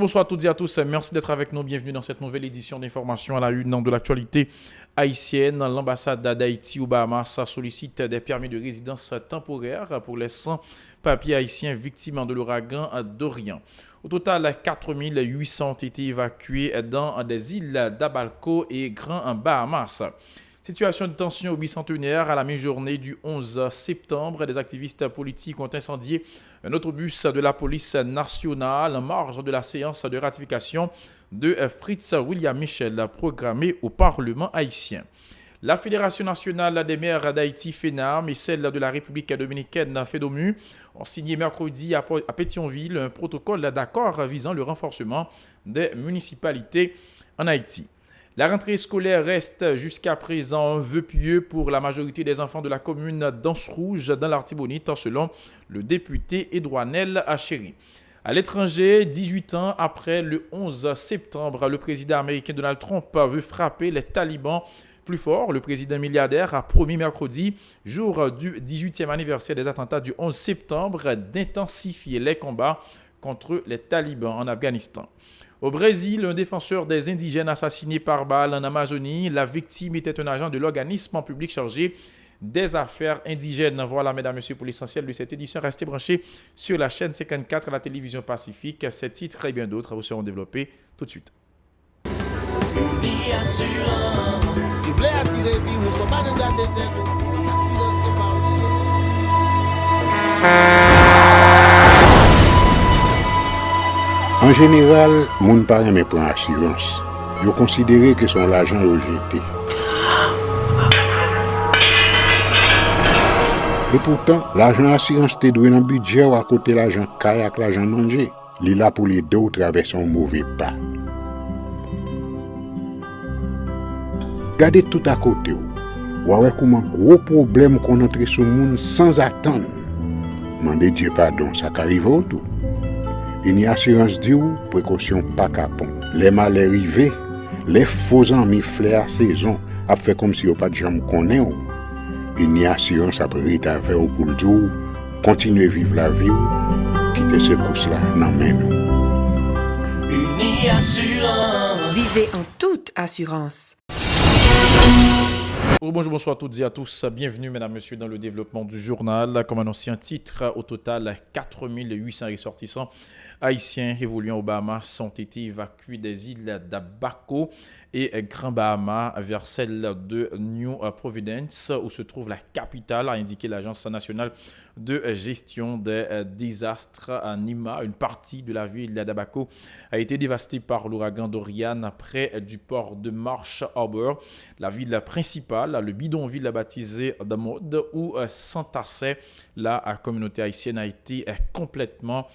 bonsoir à toutes et à tous. Merci d'être avec nous. Bienvenue dans cette nouvelle édition d'information à la une de l'actualité haïtienne. L'ambassade d'Haïti aux Bahamas sollicite des permis de résidence temporaires pour les 100 papiers haïtiens victimes de l'ouragan Dorian. Au total, 4800 ont été évacués dans des îles d'Abalco et Grand Bahamas. Situation de tension au bicentenaire à la mi-journée du 11 septembre. Des activistes politiques ont incendié un autobus de la police nationale en marge de la séance de ratification de Fritz William Michel programmée au Parlement haïtien. La Fédération nationale des maires d'Haïti, FENAM, et celle de la République dominicaine, FEDOMU, ont signé mercredi à Pétionville un protocole d'accord visant le renforcement des municipalités en Haïti. La rentrée scolaire reste jusqu'à présent un vœu pieux pour la majorité des enfants de la commune d'Anse-Rouge dans l'Artibonite, selon le député Edouanel Achéry. À l'étranger, 18 ans après le 11 septembre, le président américain Donald Trump veut frapper les talibans plus fort. Le président milliardaire a promis mercredi, jour du 18e anniversaire des attentats du 11 septembre, d'intensifier les combats contre les talibans en Afghanistan. Au Brésil, un défenseur des indigènes assassiné par balle en Amazonie. La victime était un agent de l'organisme public chargé des affaires indigènes. Voilà, mesdames et messieurs, pour l'essentiel de cette édition. Restez branchés sur la chaîne 54 à la télévision Pacifique. Ces titres et bien d'autres vous seront développés tout de suite. En général, moun pa reme pran assurance. Yo considéré que son l'argent rejeté. Et pourtant, l'argent assurance te doué dans budget ou à côté l'argent caille avec l'argent mangé. Li là pour les deux ou traverser un mauvais pas. Gardez tout à côté ou. Ouais comment gros problème qu'on entre sur moun sans attendre. Mandez Dieu pardon, ça qu'arrive au tout. Une assurance dit ou précaution pas capon. Les malheurs arrivés, les faux amis flair saison a fait comme si on pas de jambe connaît ou. Une assurance après rita faire au pour dire continuer vivre la vie ou quitter ce course là nan men nous. Uni Assurance. Vivez en toute assurance. Bonjour, bonsoir à toutes et à tous. Bienvenue, mesdames, messieurs, dans le développement du journal. Comme annoncé un titre, au total, 4800 ressortissants haïtiens évoluant aux Bahamas ont été évacués des îles d'Abaco et Grand Bahama vers celle de New Providence, où se trouve la capitale, a indiqué l'Agence nationale de gestion des désastres à Nima. Une partie de la ville d'Abaco a été dévastée par l'ouragan Dorian près du port de Marsh Harbor. La ville principale, le bidonville baptisé Damod, où s'entassait la communauté haïtienne, a été complètement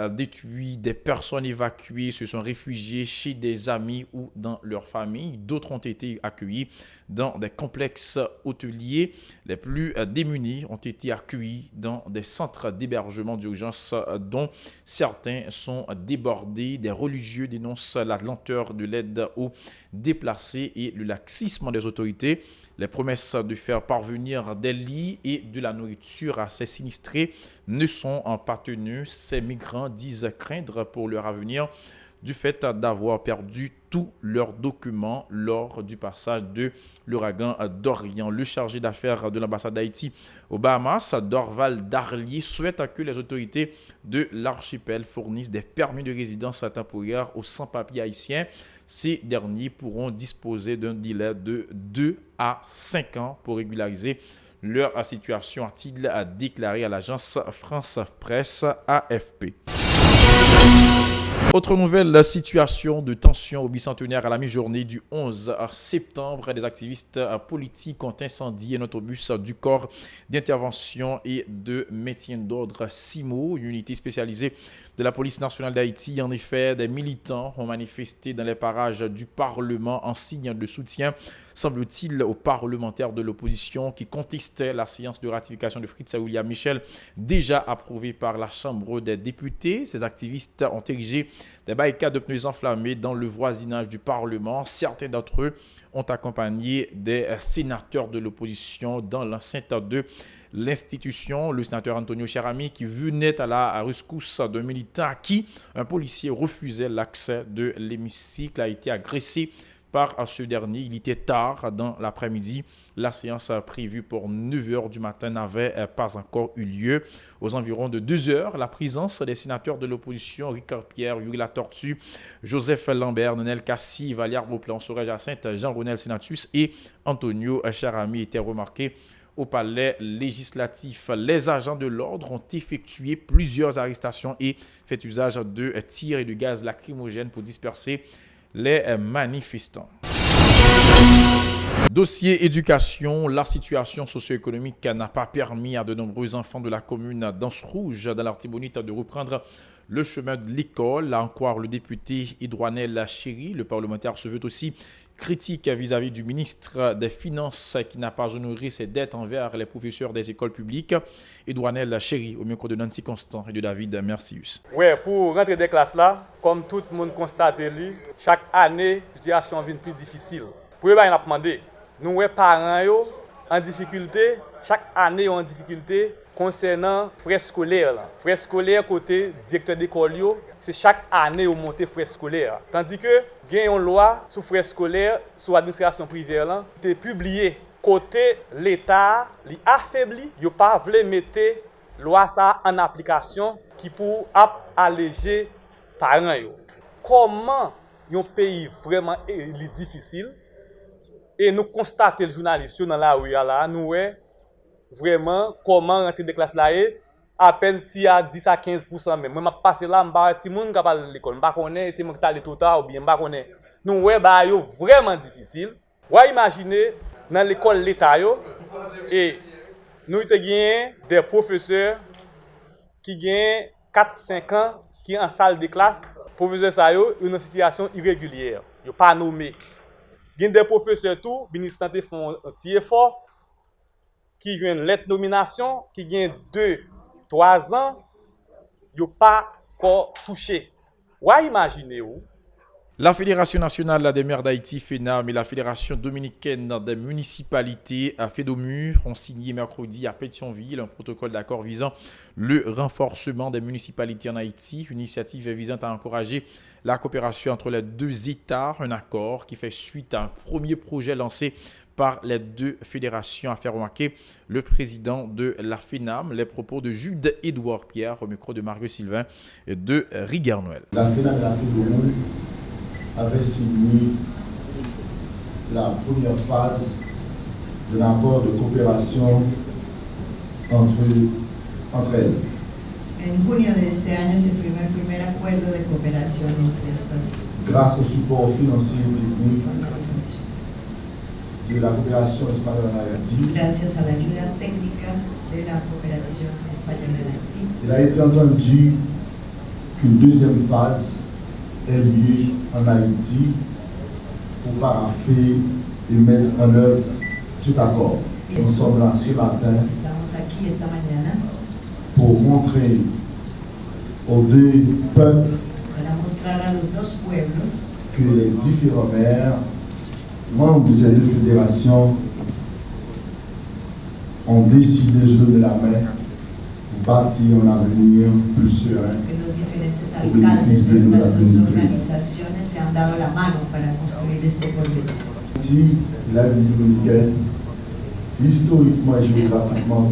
détruit. Des personnes évacuées se sont réfugiées chez des amis ou dans leur famille. D'autres ont été accueillis dans des complexes hôteliers. Les plus démunis ont été accueillis dans des centres d'hébergement d'urgence dont certains sont débordés. Des religieux dénoncent la lenteur de l'aide aux déplacés et le laxisme des autorités. Les promesses de faire parvenir des lits et de la nourriture à ces sinistrés ne sont pas tenues. Ces migrants disent craindre pour leur avenir du fait d'avoir perdu tous leurs documents lors du passage de l'ouragan Dorian. Le chargé d'affaires de l'ambassade d'Haïti aux Bahamas, Dorval Darlier, souhaite que les autorités de l'archipel fournissent des permis de résidence temporaires aux sans-papiers haïtiens. Ces derniers pourront disposer d'un délai de 2 à 5 ans pour régulariser leur situation, a-t-il déclaré à l'agence France Presse AFP. Autre nouvelle, la situation de tension au bicentenaire à la mi-journée du 11 septembre. Des activistes politiques ont incendié un autobus du corps d'intervention et de maintien d'ordre CIMO, une unité spécialisée de la police nationale d'Haïti. En effet, des militants ont manifesté dans les parages du Parlement en signe de soutien, semble-t-il, aux parlementaires de l'opposition qui contestaient la séance de ratification de Fritz William Michel, déjà approuvée par la Chambre des députés. Ces activistes ont érigé des barricades de pneus enflammés dans le voisinage du Parlement. Certains d'entre eux ont accompagné des sénateurs de l'opposition dans l'enceinte de l'institution. Le sénateur Antonio Cherami qui venait à la rescousse d'un militant à qui un policier refusait l'accès de l'hémicycle a été agressé par ce dernier. Il était tard dans l'après-midi. La séance prévue pour 9h du matin n'avait pas encore eu lieu. Aux environs de 2h, la présence des sénateurs de l'opposition, Ricard Pierre, Yuri Latortue, Joseph Lambert, Nenel Kassi, Valère Beauplan, Sorel Jacinthe, Jean-Ronel Senatus et Antonio Cherami étaient remarqués au palais législatif. Les agents de l'ordre ont effectué plusieurs arrestations et fait usage de tirs et de gaz lacrymogènes pour disperser les manifestants. Dossier éducation, la situation socio-économique n'a pas permis à de nombreux enfants de la commune d'Anse-Rouge dans l'Artibonite de reprendre le chemin de l'école. Là encore, le député Edouanel Chéry, le parlementaire, se veut aussi critique vis-à-vis du ministre des Finances qui n'a pas honoré ses dettes envers les professeurs des écoles publiques. Edouanel Chéry, au micro de Nancy Constant et de David Mercius. Oui, pour rentrer des classes là, comme tout le monde constate, chaque année, la situation devient plus difficile. Pour eux, on a demandé, nous, les parents, en difficulté, chaque année en difficulté, concernant frais scolaires. Frais scolaires côté directeur d'école, c'est chaque année au monter frais scolaires. Tandis que il y a une loi sur frais scolaires sur l'administration privée qui est publiée côté l'État, il affaibli, il pas voulu mettre loi ça en application qui pour alléger parents. Comment un pays vraiment difficile et nous constatons les journalistes dans la rue là, nous vraiment comment rentrer des classes là à peine si à 10 à 15% même moi passer là m'pa ti moun ka parler l'école m'pa connaît ti moun ta tout tard ou bien m'pa connaît nous bah yo vraiment difficile ouais imaginer dans l'école l'état yo et nous te gagné des professeurs qui gagnent 4-5 ans qui en salle de classe professeurs ça yo une situation irrégulière yo pas nommé gagne des professeurs tout ministre te font un petit effort qui ont une lettre de nomination, qui ont 2-3 ans, ils n'ont pas encore touché. Ouais, imaginez-vous. La Fédération nationale des maires d'Haïti, FENAM, et la Fédération dominicaine des municipalités, FEDOMUR, ont signé mercredi à Pétionville un protocole d'accord visant le renforcement des municipalités en Haïti, une initiative visant à encourager la coopération entre les deux États, un accord qui fait suite à un premier projet lancé par les deux fédérations, a fait remarquer le président de la FENAM. Les propos de Jude Édouard Pierre au micro de Mario Sylvain et de Riguard Noël. La FENAM et la FEDOMUR avaient signé la première phase de l'accord de coopération entre elles. En junio de este año se firmó el primer acuerdo de cooperación entre estas grâce au support financier et technique organizaciones. De la coopération espagnole en Haïti. Gracias a la ayuda técnica de la cooperación española en Haïti. Il a été entendu qu'une deuxième phase ait lieu en Haïti pour paraffer et mettre en œuvre cet accord. Nous sommes là ce matin Estamos aquí esta mañana pour montrer aux deux peuples para mostrar a los dos pueblos que les différents maires membres de ces deux fédérations ont décidé de se donner la main pour bâtir un avenir plus serein que los diferentes au bénéfice de nos administrés. organizaciones se han dado la mano para construir este porvenir. Si la République dominicaine, historiquement et géographiquement,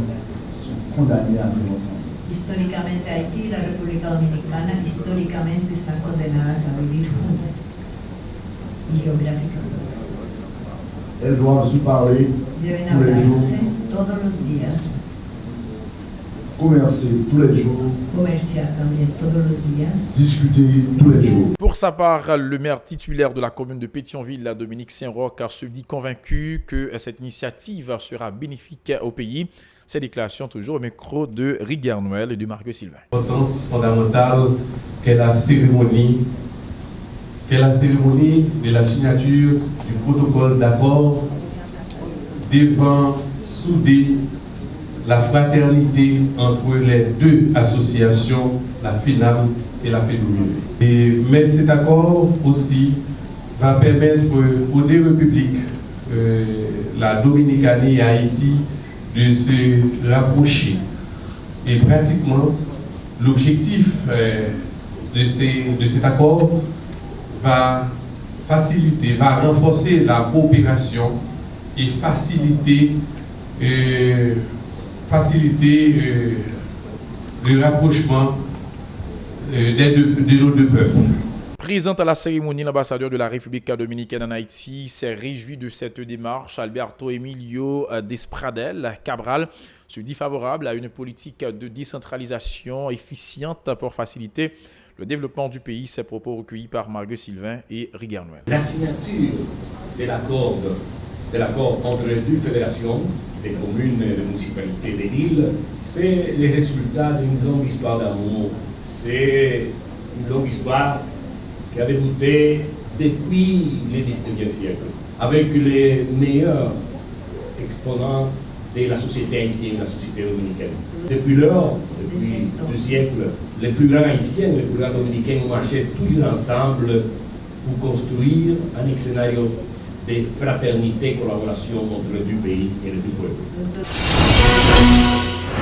sont condamnés à vivre ensemble. Históricamente Haití y la República Dominicana históricamente están condenadas a vivir juntas y geográficamente. Elles doivent se parler Deben tous les jours, hablarse todos los días, commercer tous les jours, comerciar también todos los días. discuter tous les jours. Pour sa part, le maire titulaire de la commune de Pétionville, Dominique Saint-Roch, se dit convaincu que cette initiative sera bénéfique au pays. Ces déclarations toujours au micro de Riguard Noël et de Mario Sylvain. L'importance fondamentale qu'est la cérémonie de la signature du protocole d'accord devant souder la fraternité entre les deux associations, la FENAM elle a fait de mieux. Mais cet accord aussi va permettre aux deux républiques, la Dominicanie et Haïti, de se rapprocher. Et pratiquement, l'objectif de cet accord va faciliter, va renforcer la coopération et faciliter le rapprochement de nos deux peuples. Présent à la cérémonie, l'ambassadeur de la République dominicaine en Haïti s'est réjoui de cette démarche. Alberto Emilio Despradel Cabral se dit favorable à une politique de décentralisation efficiente pour faciliter le développement du pays. Ces propos recueillis par Marguerite Sylvain et Rigueur Noël. La signature de l'accord entre les deux fédérations des communes et des municipalités de l'île, c'est le résultat d'une longue histoire d'amour. C'est une longue histoire qui a débuté depuis le 19e siècle, avec les meilleurs exponents de la société haïtienne, la société dominicaine. Depuis lors, depuis 2 siècles, les plus grands haïtiens, les plus grands dominicains ont marché toujours ensemble pour construire un scénario de fraternité et collaboration entre les deux pays et les deux peuples.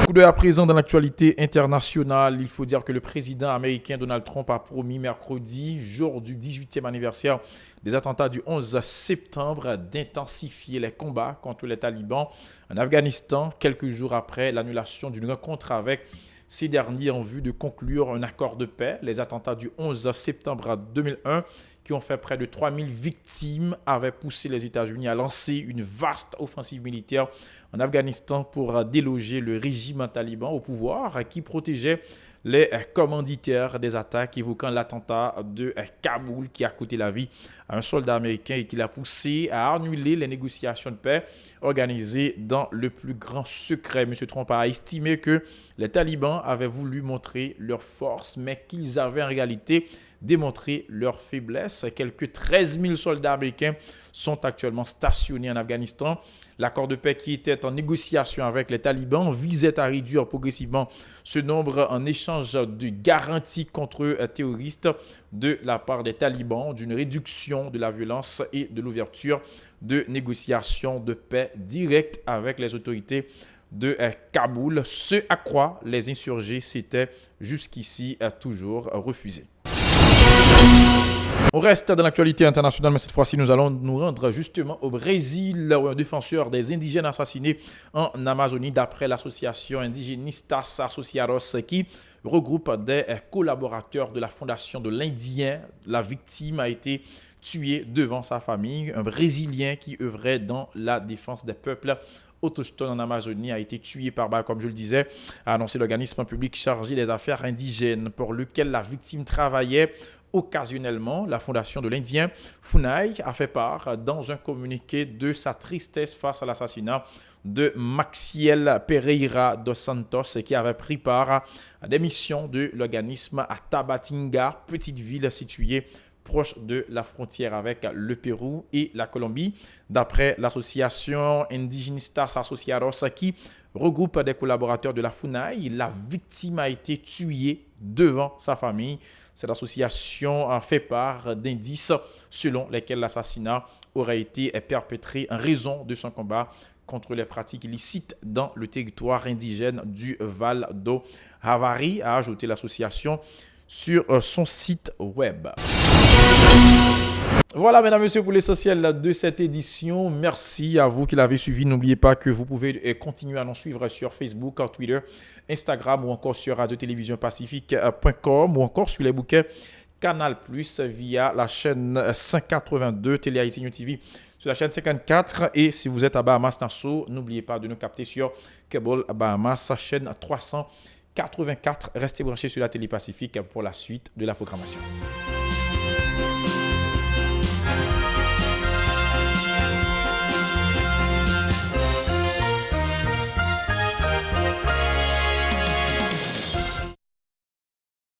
Coup d'œil à présent dans l'actualité internationale, il faut dire que le président américain Donald Trump a promis mercredi, jour du 18e anniversaire des attentats du 11 septembre, d'intensifier les combats contre les talibans en Afghanistan, quelques jours après l'annulation d'une rencontre avec ces derniers en vue de conclure un accord de paix. Les attentats du 11 septembre 2001, qui ont fait près de 3000 victimes, avaient poussé les États-Unis à lancer une vaste offensive militaire en Afghanistan pour déloger le régime taliban au pouvoir qui protégeait les commanditaires des attaques, évoquant l'attentat de Kaboul qui a coûté la vie à un soldat américain et qui l'a poussé à annuler les négociations de paix organisées dans le plus grand secret. M. Trump a estimé que les talibans avaient voulu montrer leur force, mais qu'ils avaient en réalité démontré leur faiblesse. Quelques 13 000 soldats américains sont actuellement stationnés en Afghanistan. L'accord de paix qui était en négociation avec les talibans visait à réduire progressivement ce nombre en échange de garanties contre terroristes de la part des talibans, d'une réduction de la violence et de l'ouverture de négociations de paix directes avec les autorités de Kaboul, ce à quoi les insurgés s'étaient jusqu'ici toujours refusés. On reste dans l'actualité internationale, mais cette fois-ci, nous allons nous rendre justement au Brésil, où un défenseur des indigènes assassinés en Amazonie, d'après l'association Indigenistas Associados, qui regroupe des collaborateurs de la Fondation de l'Indien. La victime a été tué devant sa famille. Un Brésilien qui œuvrait dans la défense des peuples autochtones en Amazonie a été tué par balle, comme je le disais, a annoncé l'organisme public chargé des affaires indigènes pour lequel la victime travaillait occasionnellement. La Fondation de l'Indien FUNAI a fait part dans un communiqué de sa tristesse face à l'assassinat de Maxiel Pereira dos Santos, qui avait pris part à des missions de l'organisme à Tabatinga, petite ville située proche de la frontière avec le Pérou et la Colombie. D'après l'association Indigenistas Associados, qui regroupe des collaborateurs de la FUNAI, la victime a été tuée devant sa famille. Cette association a fait part d'indices selon lesquels l'assassinat aurait été perpétré en raison de son combat contre les pratiques illicites dans le territoire indigène du Val do Javari, a ajouté l'association sur son site web. Voilà, mesdames et messieurs, pour l'essentiel de cette édition. Merci à vous qui l'avez suivi. N'oubliez pas que vous pouvez continuer à nous suivre sur Facebook, Twitter, Instagram ou encore sur radio-télévision-pacifique.com ou encore sur les bouquets Canal+, via la chaîne 182 Télé Haïti New TV sur la chaîne 54. Et si vous êtes à Bahamas-Nassau, n'oubliez pas de nous capter sur Cable Bahamas, chaîne 384. Restez branchés sur la Télé Pacifique pour la suite de la programmation.